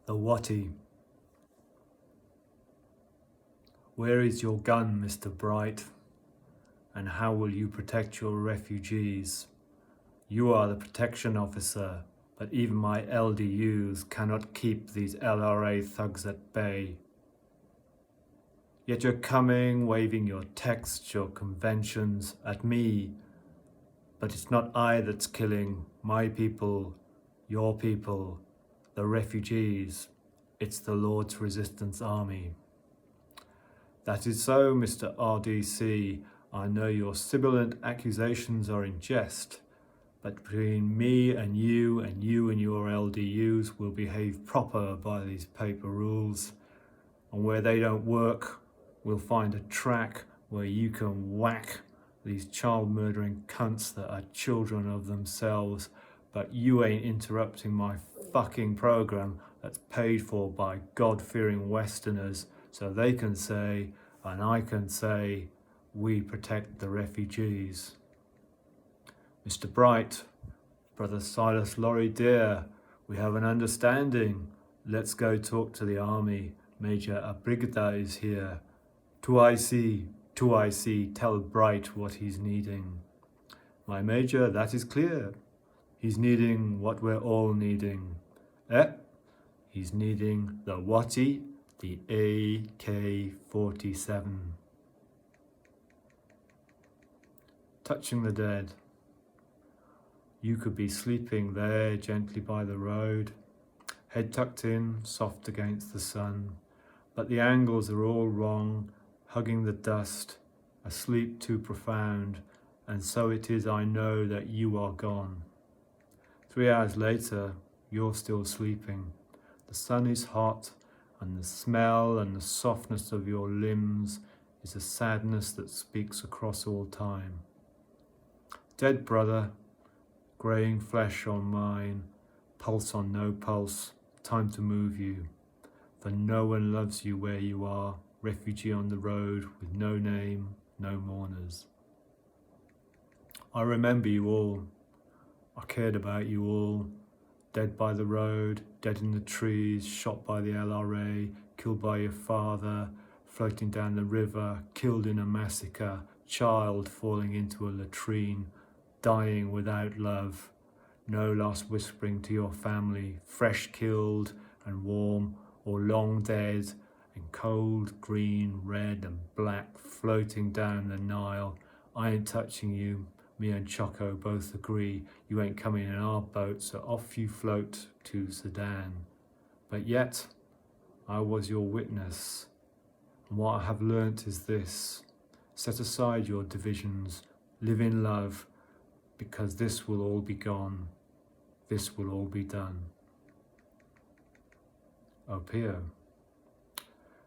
The Watty. Where is your gun, Mr. Bright? And how will you protect your refugees? You are the protection officer, but even my LDUs cannot keep these LRA thugs at bay. Yet you're coming, waving your texts, your conventions at me. But it's not I that's killing my people, your people, the refugees. It's the Lord's Resistance Army. That is so, Mr. RDC. I know your sibilant accusations are in jest, but between me and you and your LDUs will behave proper by these paper rules. And where they don't work, we'll find a track where you can whack these child murdering cunts that are children of themselves, but you ain't interrupting my fucking program that's paid for by God-fearing Westerners so they can say, and I can say, we protect the refugees. Mr. Bright, Brother Silas Laurie dear, we have an understanding. Let's go talk to the army. Major Abrigida is here. To I see, tell Bright what he's needing. My major, that is clear. He's needing what we're all needing. He's needing the Watty, the AK-47. Touching the dead. You could be sleeping there gently by the road, head tucked in, soft against the sun, but the angles are all wrong, hugging the dust, a sleep too profound, and so it is I know that you are gone. 3 hours later, you're still sleeping. The sun is hot, and the smell and the softness of your limbs is a sadness that speaks across all time. Dead brother, greying flesh on mine, pulse on no pulse, time to move you. For no one loves you where you are, refugee on the road with no name, no mourners. I remember you all. I cared about you all. Dead by the road, dead in the trees, shot by the LRA, killed by your father, floating down the river, killed in a massacre, child falling into a latrine, dying without love, no last whispering to your family, fresh killed and warm, or long dead, and cold, green, red and black floating down the Nile. I ain't touching you. Me and Choco both agree you ain't coming in our boat, so off you float to Sudan. But yet, I was your witness, and what I have learnt is this: set aside your divisions, live in love, because this will all be gone, this will all be done. Opio.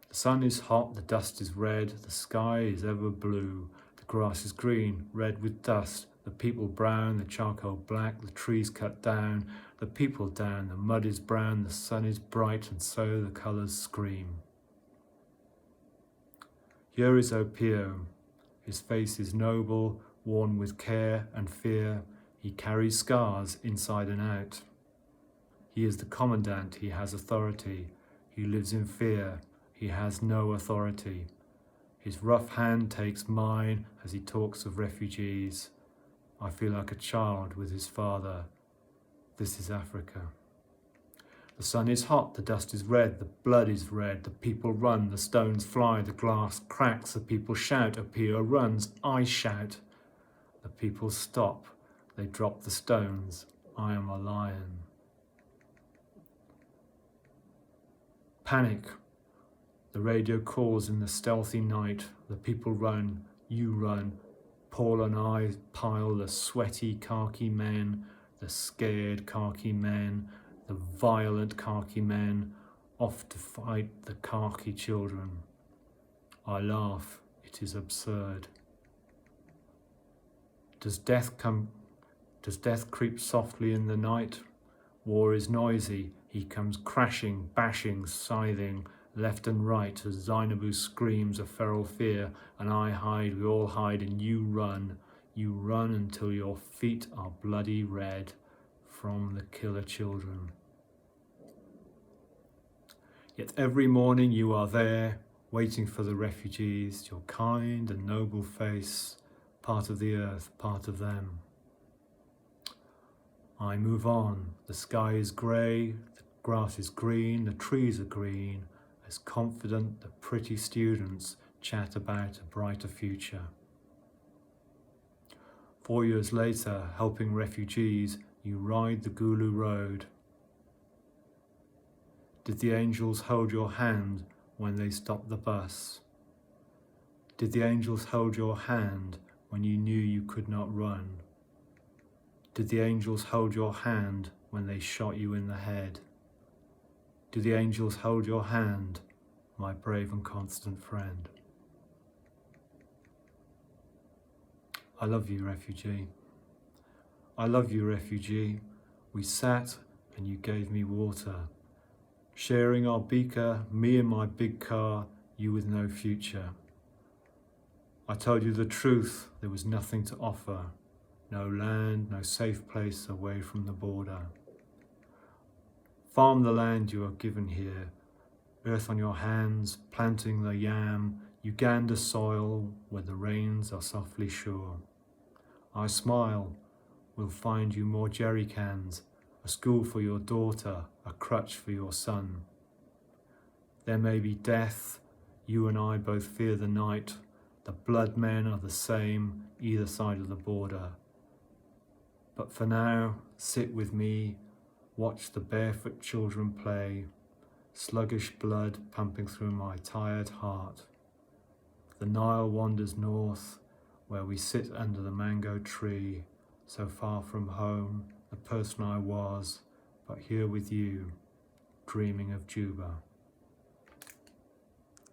The sun is hot, the dust is red, the sky is ever blue, the grass is green, red with dust, the people brown, the charcoal black, the trees cut down, the people down, the mud is brown, the sun is bright, and so the colours scream. Here is Opio. His face is noble, worn with care and fear. He carries scars inside and out. He is the commandant, he has authority. He lives in fear, he has no authority. His rough hand takes mine as he talks of refugees. I feel like a child with his father. This is Africa. The sun is hot, the dust is red, the blood is red, the people run, the stones fly, the glass cracks, the people shout, Opio runs, I shout. The people stop, they drop the stones, I am a lion. Panic. The radio calls in the stealthy night. The people run, you run. Paul and I pile the sweaty khaki men, the scared khaki men, the violent khaki men, off to fight the khaki children. I laugh, it is absurd. Does death creep softly in the night? War is noisy, he comes crashing, bashing, scything, left and right as Zainabu screams a feral fear, and I hide, we all hide, and you run until your feet are bloody red from the killer children. Yet every morning you are there, waiting for the refugees, your kind and noble face, part of the earth, part of them. I move on. The sky is grey, the grass is green, the trees are green, as confident the pretty students chat about a brighter future. 4 years later, helping refugees, you ride the Gulu Road. Did the angels hold your hand when they stopped the bus? Did the angels hold your hand when you knew you could not run? Did the angels hold your hand when they shot you in the head? Did the angels hold your hand, my brave and constant friend? I love you, refugee. I love you, refugee. We sat and you gave me water. Sharing our beaker, me in my big car, you with no future. I told you the truth, there was nothing to offer. No land, no safe place away from the border. Farm the land you are given here, earth on your hands, planting the yam, Uganda soil where the rains are softly sure. I smile, we'll find you more jerry cans, a school for your daughter, a crutch for your son. There may be death, you and I both fear the night, the blood men are the same either side of the border. But for now, sit with me, watch the barefoot children play, sluggish blood pumping through my tired heart. The Nile wanders north, where we sit under the mango tree, so far from home, the person I was, but here with you, dreaming of Juba.